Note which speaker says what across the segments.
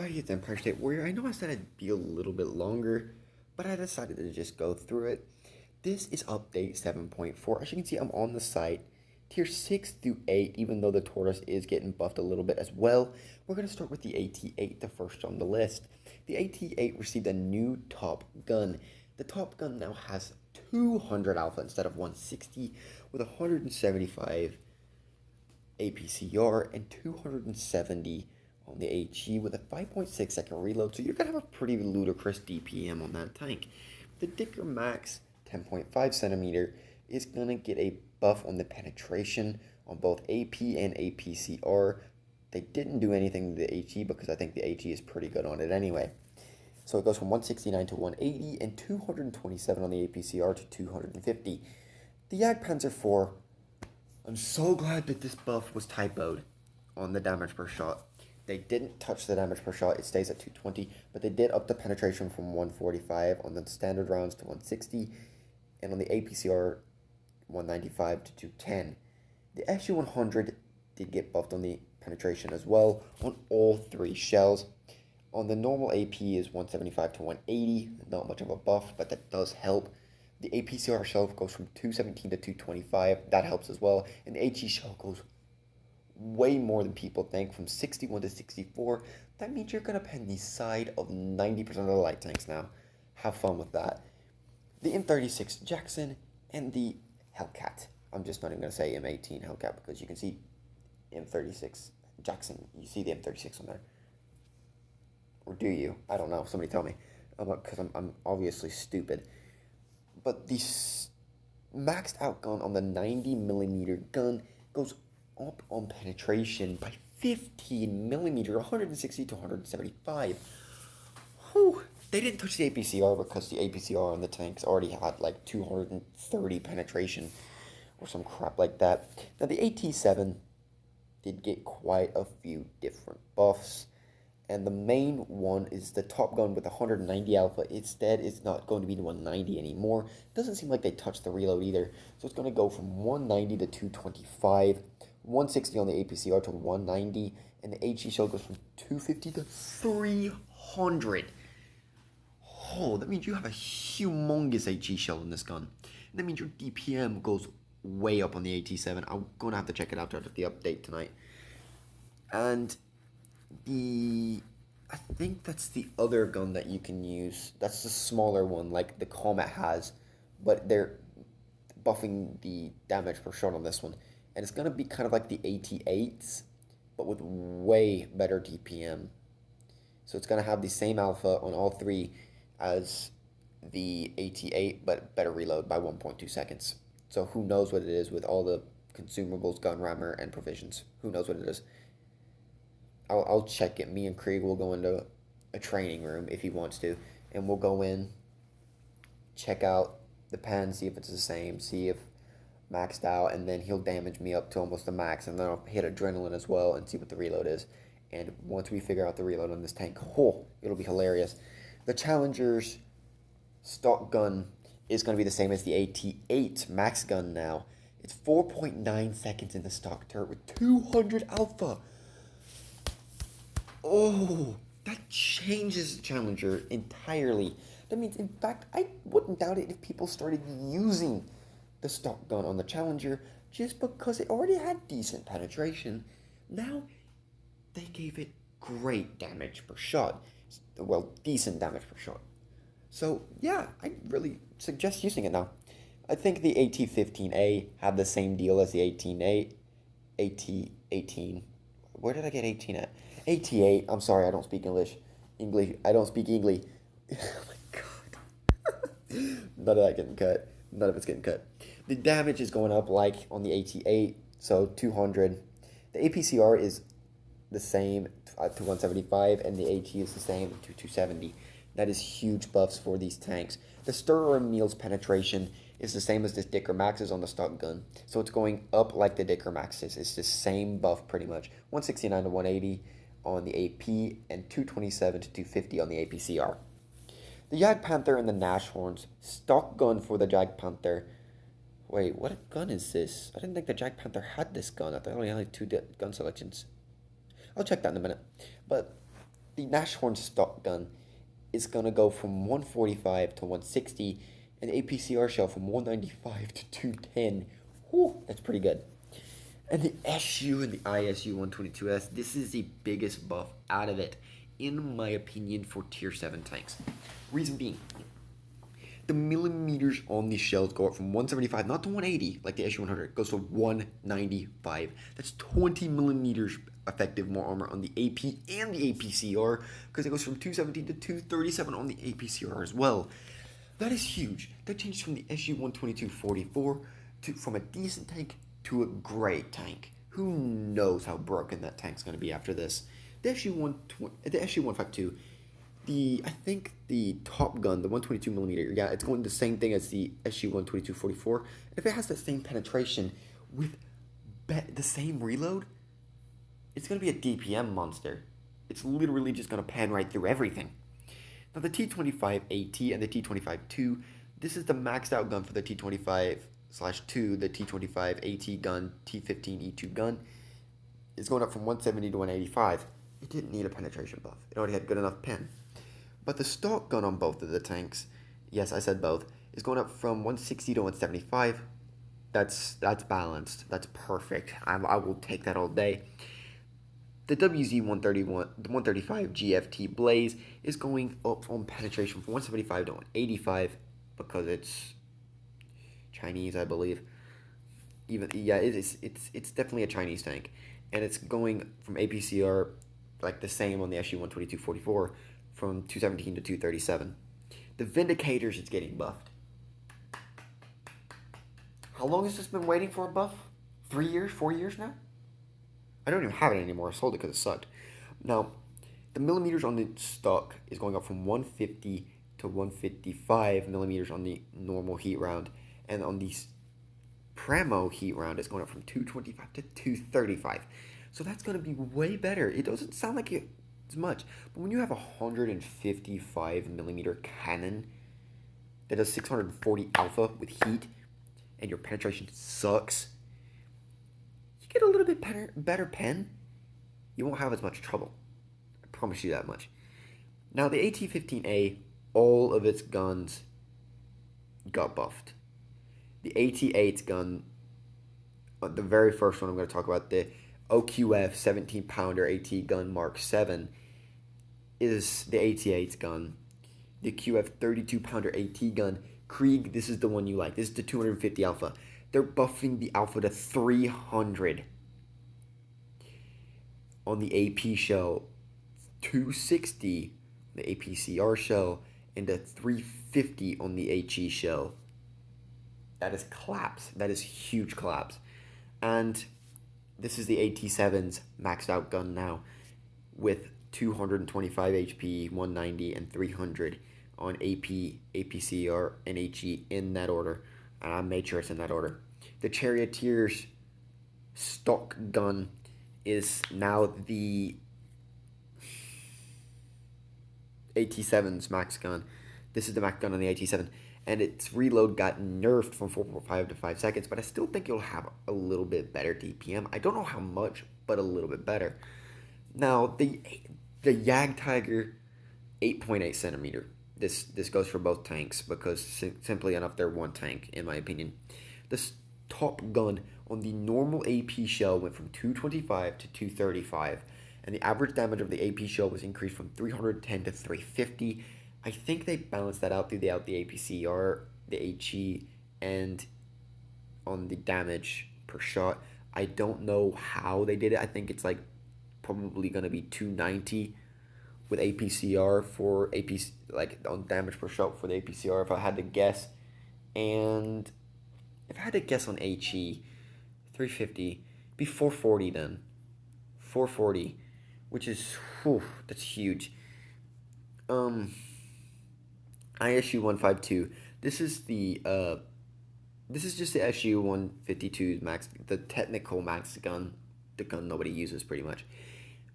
Speaker 1: everybody, it's Empire State Warrior. I know I said it'd be a little bit longer, but I decided to just go through it. This is update 7.4. As you can see, I'm on the site. Tier 6 through 8, even though the Tortoise is getting buffed a little bit as well. We're going to start with the AT-8, the first on the list. The AT-8 received a new Top Gun. The Top Gun now has 200 alpha instead of 160, with 175 APCR and 270 on the HE with a 5.6 second reload, so you're going to have a pretty ludicrous DPM on that tank. The Dicker Max 10.5 centimeter is going to get a buff on the penetration on both AP and APCR. They didn't do anything to the HE because I think the HE is pretty good on it anyway. So it goes from 169 to 180 and 227 on the APCR to 250. The Yag Panzer 4, I'm so glad that this buff was typoed on the damage per shot. They didn't touch the damage per shot, it stays at 220, but they did up the penetration from 145 on the standard rounds to 160, and on the APCR 195 to 210. The SU-100 did get buffed on the penetration as well on all three shells. On the normal AP is 175 to 180, not much of a buff, but that does help. The APCR shell goes from 217 to 225, that helps as well, and the HE shell goes way more than people think, from 61 to 64. That means you're going to pen the side of 90% of the light tanks now. Have fun with that. The M36 Jackson and the Hellcat. I'm just not even going to say M18 Hellcat because you can see M36 Jackson. You see the M36 on there. Or do you? I don't know. Somebody tell me. Because I'm obviously stupid. But the maxed out gun on the 90mm gun goes up on penetration by 15mm, 160 to 175. Whew. They didn't touch the APCR because the APCR on the tanks already had like 230 penetration or some crap like that. Now the AT-7 did get quite a few different buffs, and the main one is the Top Gun with 190 alpha. Instead, it's not going to be the 190 anymore. It doesn't seem like they touched the reload either, so it's going to go from 190 to 225. 160 on the APCR to 190, and the HE shell goes from 250 to 300. Oh, that means you have a humongous HE shell in this gun. And that means your DPM goes way up on the AT-7. I'm going to have to check it out after the update tonight. And I think that's the other gun that you can use. That's the smaller one, like the Comet has, but they're buffing the damage per shot on this one. And it's going to be kind of like the AT-8s, but with way better DPM. So it's going to have the same alpha on all three as the AT-8, but better reload by 1.2 seconds. So who knows what it is with all the consumables, gun rammer, and provisions. Who knows what it is. I'll check it. Me and Krieg will go into a training room if he wants to, and we'll go in, check out the pen, see if it's the same, see if maxed out, and then he'll damage me up to almost the max, and then I'll hit adrenaline as well and see what the reload is. And once we figure out the reload on this tank, it'll be hilarious. The Challenger's stock gun is going to be the same as the AT-8 max gun now. It's 4.9 seconds in the stock turret with 200 alpha. Oh, that changes the Challenger entirely. That means, in fact, I wouldn't doubt it if people started using the stock gun on the Challenger just because it already had decent penetration. Now, they gave it great damage per shot. Well, decent damage per shot. So, yeah, I really suggest using it now. I think the AT-15A had the same deal as the AT-8. AT-18. Where did I get 18 at? AT-8. I'm sorry, I don't speak English. I don't speak English. Oh my god. None of that getting cut. None of it's getting cut. The damage is going up like on the AT-8, so 200. The APCR is the same to 175, and the HE is the same to 270. That is huge buffs for these tanks. The Stirrer and Meals penetration is the same as this Dicker Max's on the stock gun, so it's going up like the Dicker Max's. It's the same buff pretty much. 169 to 180 on the AP, and 227 to 250 on the APCR. The Jag Panther and the Nashorns, stock gun for the Jag Panther. Wait, what gun is this? I didn't think the Jag Panther had this gun. I thought it only had two gun selections. I'll check that in a minute. But The Nashorn stock gun is gonna go from 145 to 160, and the APCR shell from 195 to 210. Whew, that's pretty good. And the SU and the ISU 122S, this is the biggest buff out of it, in my opinion, for Tier 7 tanks. Reason being, the millimeters on these shells go up from 175, not to 180, like the SU 100, it goes to 195. That's 20 millimeters effective more armor on the AP and the APCR, because it goes from 217 to 237 on the APCR as well. That is huge. That changes from the SU 122-44 to from a decent tank to a great tank. Who knows how broken that tank's going to be after this? The SU 152, I think the Top Gun, the 122 millimeter, yeah, it's going the same thing as the SU 122-44. If it has that same penetration with the same reload, it's going to be a DPM monster. It's literally just going to pan right through everything. Now the T25AT and the T25-2, this is the maxed out gun for the T25/2, the T25AT gun, T15E2 gun. It's going up from 170 to 185. It didn't need a penetration buff. It already had good enough pen. But the stock gun on both of the tanks, yes, I said both, is going up from 160 to 175. That's balanced. That's perfect. I will take that all day. The WZ-135 GFT Blaze is going up on penetration from 175 to 185 because it's Chinese, I believe. It's definitely a Chinese tank, and it's going from APCR like the same on the SU 122-44 from 217 to 237. The Vindicators is getting buffed. How long has this been waiting for a buff? 3 years, 4 years now? I don't even have it anymore. I sold it because it sucked. Now, the millimeters on the stock is going up from 150 to 155 millimeters on the normal heat round. And on the Premo heat round, it's going up from 225 to 235. So that's going to be way better. It doesn't sound like it's much. But when you have a 155 millimeter cannon that does 640 alpha with heat, and your penetration sucks, get a little bit better pen, you won't have as much trouble. I promise you that much. Now, the AT-15A, all of its guns got buffed. The AT-8's gun, the very first one I'm going to talk about, the OQF 17-pounder AT gun Mark 7, is the AT-8's gun. The QF 32-pounder AT gun, Krieg, this is the one you like. This is the 250 alpha. They're buffing the alpha to 300 on the AP shell, 260 the APCR shell, and a 350 on the HE shell. That is collapse. That is huge collapse. And this is the AT-7's maxed out gun now with 225 HP, 190, and 300 on AP, APCR, and HE in that order. And I made sure it's in that order. The Charioteer's stock gun is now the AT-7's max gun. This is the max gun on the AT-7. And its reload got nerfed from 4.5 to 5 seconds, but I still think it'll have a little bit better DPM. I don't know how much, but a little bit better. Now, the Yag Tiger 8.8 centimeter. This goes for both tanks because simply enough, they're one tank, in my opinion. This top gun on the normal AP shell went from 225 to 235, and the average damage of the AP shell was increased from 310 to 350. I think they balanced that out throughout the APCR, the HE, and on the damage per shot. I don't know how they did it. I think it's like probably going to be 290 with APCR for like on damage per shot for the APCR if I had to guess. And if I had to guess on HE, 350, be 440 then. 440, which is, that's huge. ISU 152. This is just the SU 152 max, the technical max gun, the gun nobody uses pretty much.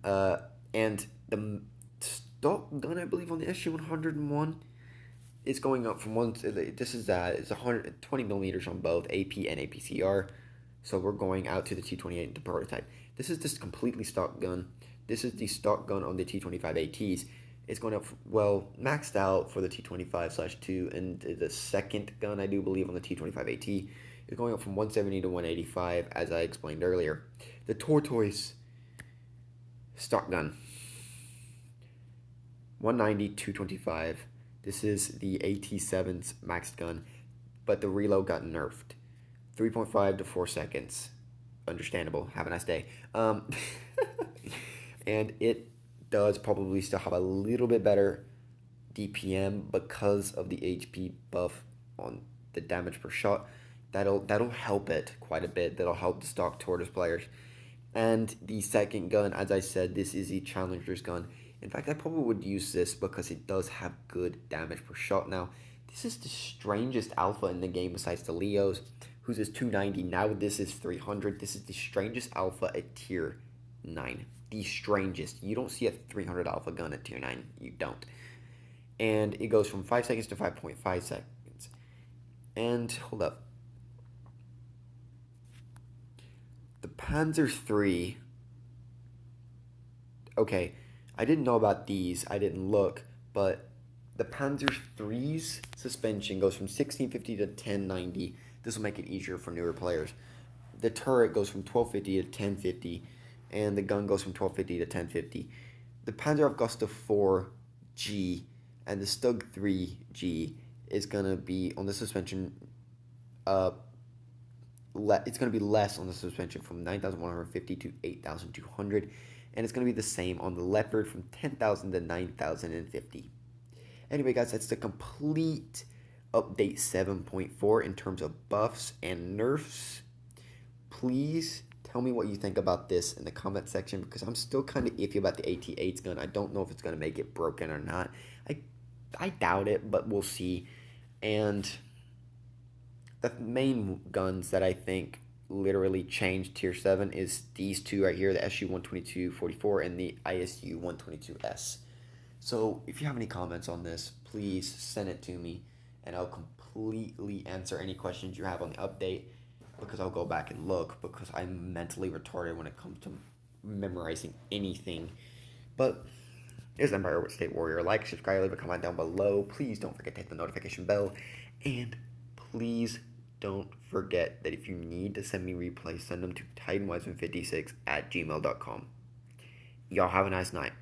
Speaker 1: And the stock gun, I believe, on the SU 101 is going up from it's 120 millimeters on both AP and APCR. So we're going out to the T28, the prototype. This is just completely stock gun. This is the stock gun on the T25 ATs. It's going up, well, maxed out for the T25/2, and the second gun, I do believe, on the T25 AT is going up from 170 to 185, as I explained earlier. The Tortoise stock gun, 190, 225. This is the AT7's maxed gun, but the reload got nerfed. 3.5 to 4 seconds. Understandable. Have a nice day. And it does probably still have a little bit better DPM because of the HP buff on the damage per shot. That'll help it quite a bit. That'll help the stock Tortoise players. And the second gun, as I said, this is the Challenger's gun. In fact, I probably would use this because it does have good damage per shot. Now, this is the strangest alpha in the game besides the Leos, whose is 290. Now this is 300. This is the strangest alpha at tier 9. The strangest. You don't see a 300 alpha gun at tier 9. You don't. And it goes from 5 seconds to 5.5 seconds. And, hold up. The Panther 3. Okay, I didn't know about these. I didn't look. But the Panther 3's suspension goes from 1650 to 1090. This will make it easier for newer players. The turret goes from 1250 to 1050. And the gun goes from 1250 to 1050. The Panther Augusta 4G and the Stug 3G is going to be on the suspension. It's going to be less on the suspension from 9,150 to 8,200. And it's going to be the same on the Leopard from 10,000 to 9,050. Anyway, guys, that's the complete update 7.4 in terms of buffs and nerfs. Please tell me what you think about this in the comment section, because I'm still kind of iffy about the AT8's gun. I don't know if it's going to make it broken or not. I doubt it, but we'll see. And the main guns that I think literally changed tier 7 is these two right here, the SU-122-44 and the ISU-122S. So if you have any comments on this, please send it to me, and I'll completely answer any questions you have on the update, because I'll go back and look, because I'm mentally retarded when it comes to memorizing anything. But this is Empire State Warrior. Like, subscribe, leave a comment down below. Please don't forget to hit the notification bell. And please don't forget that if you need to send me replays, send them to TitanWise56@gmail.com. Y'all have a nice night.